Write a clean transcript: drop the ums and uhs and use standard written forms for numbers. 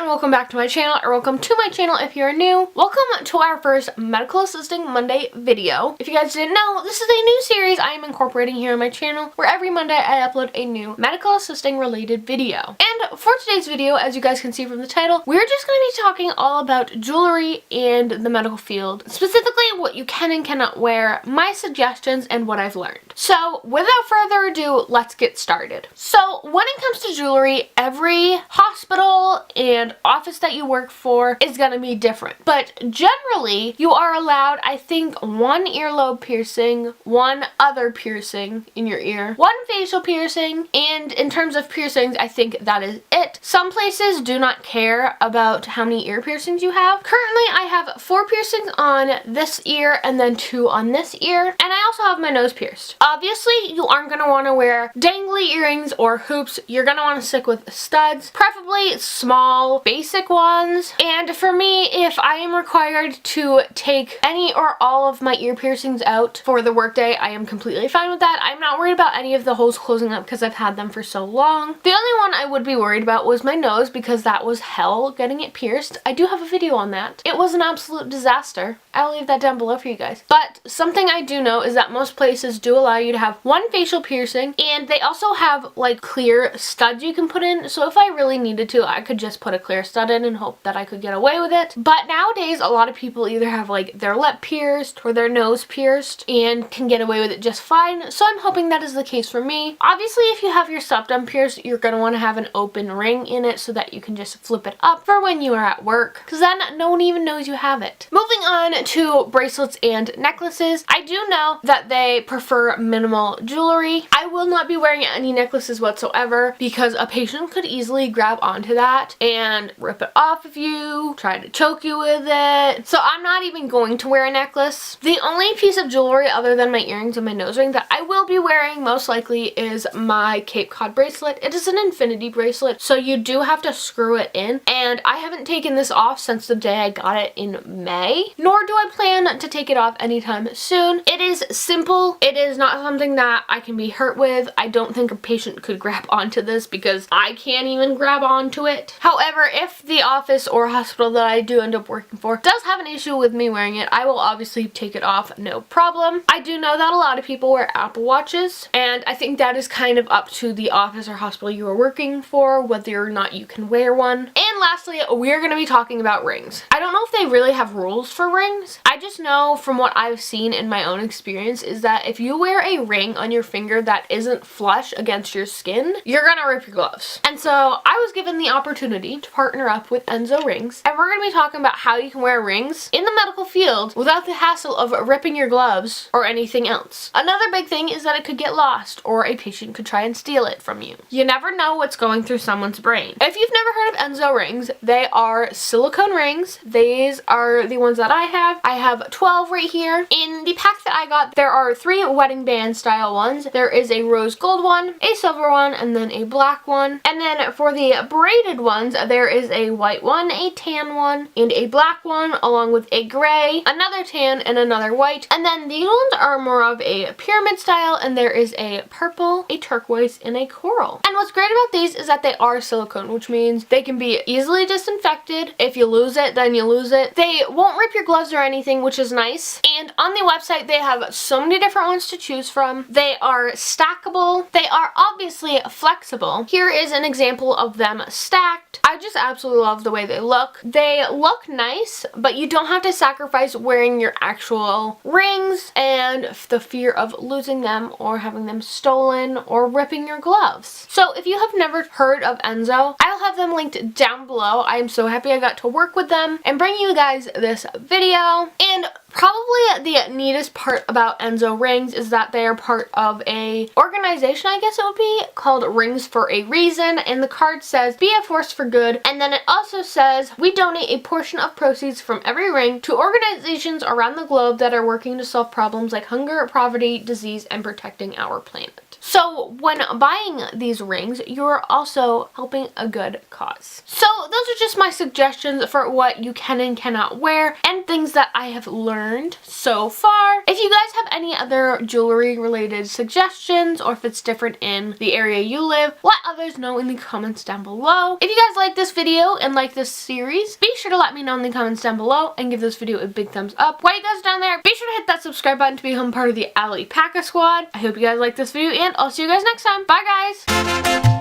welcome back to my channel, or welcome to my channel if you're new. Welcome to our first Medical Assisting Monday video. If you guys didn't know, this is a new series I am incorporating here on my channel where every Monday I upload a new medical assisting related video. And for today's video, as you guys can see from the title, we're just going to be talking all about jewelry and the medical field. Specifically what you can and cannot wear, my suggestions, and what I've learned. So without further ado, let's get started. So when it comes to jewelry, every hospital and office that you work for is going to be different. But generally, you are allowed, I think, one earlobe piercing, one other piercing in your ear, one facial piercing, and in terms of piercings, I think that is it. Some places do not care about how many ear piercings you have. Currently, I have 4 piercings on this ear and then 2 on this ear, and I also have my nose pierced. Obviously, you aren't going to want to wear dangly earrings or hoops. You're going to want to stick with studs, preferably small, basic ones. And for me, if I am required to take any or all of my ear piercings out for the workday, I am completely fine with that. I'm not worried about any of the holes closing up because I've had them for so long. The only one I would be worried about was my nose, because that was hell getting it pierced. I do have a video on that. It was an absolute disaster. I'll leave that down below for you guys. But something I do know is that most places do allow you to have one facial piercing, and they also have like clear studs you can put in. So if I really needed to, I could just put a clear stud in and hope that I could get away with it. But nowadays, a lot of people either have like their lip pierced or their nose pierced and can get away with it just fine. So I'm hoping that is the case for me. Obviously, if you have your septum pierced, you're going to want to have an open ring in it so that you can just flip it up for when you are at work, because then no one even knows you have it. Moving on to bracelets and necklaces, I do know that they prefer minimal jewelry. I will not be wearing any necklaces whatsoever because a patient could easily grab onto that and rip it off of you, try to choke you with it. So I'm not even going to wear a necklace. The only piece of jewelry other than my earrings and my nose ring that I will be wearing most likely is my Cape Cod bracelet. It is an infinity bracelet, so you do have to screw it in, and I haven't taken this off since the day I got it in May, nor do I plan to take it off anytime soon. It is simple. It is not something that I can be hurt with. I don't think a patient could grab onto this because I can't even grab onto it. However, if the office or hospital that I do end up working for does have an issue with me wearing it, I will obviously take it off, no problem. I do know that a lot of people wear Apple Watches, and I think that is kind of up to the office or hospital you are working for, whether or not you can wear one. And lastly, we're going to be talking about rings. I don't know if they really have rules for rings. I just know from what I've seen in my own experience is that if you wear a ring on your finger that isn't flush against your skin, you're gonna rip your gloves. And so I was given the opportunity to partner up with ENSO rings, and we're gonna be talking about how you can wear rings in the medical field without the hassle of ripping your gloves or anything else. Another big thing is that it could get lost, or a patient could try and steal it from you. You never know what's going through someone's brain. If you've never heard of ENSO rings, they are silicone rings. These are the ones that I have. I have 12 right here. In the pack that I got, there are 3 wedding band style ones. There is a rose gold one, a silver one, and then a black one. And then for the braided ones, there is a white one, a tan one, and a black one, along with a gray, another tan, and another white. And then these ones are more of a pyramid style, and there is a purple, a turquoise, and a coral. And what's great about these is that they are silicone, which means they can be easily disinfected. If you lose it, then you lose it. They won't rip your gloves or anything, which is nice. And on the website, they have so many different ones to choose from. They are stackable. They are obviously flexible. Here is an example of them stacked. I just absolutely love the way they look. They look nice, but you don't have to sacrifice wearing your actual rings and the fear of losing them or having them stolen or ripping your gloves. So if you have never heard of ENSO, I'll have them linked down below. I am so happy I got to work with them and bring you guys this video. And probably the neatest part about ENSO rings is that they are part of a organization, I guess it would be, called Rings for a Reason. And the card says, "Be a force for good." And then it also says, "We donate a portion of proceeds from every ring to organizations around the globe that are working to solve problems like hunger, poverty, disease, and protecting our planet." So when buying these rings, you're also helping a good cause. So those are just my suggestions for what you can and cannot wear and things that I have learned so far. If you guys have any other jewelry related suggestions, or if it's different in the area you live, let others know in the comments down below. If you guys like this video and like this series, be sure to let me know in the comments down below and give this video a big thumbs up. While you guys are down there, be sure to hit that subscribe button to become part of the Allie Packer squad. I hope you guys like this video, and I'll see you guys next time. Bye guys!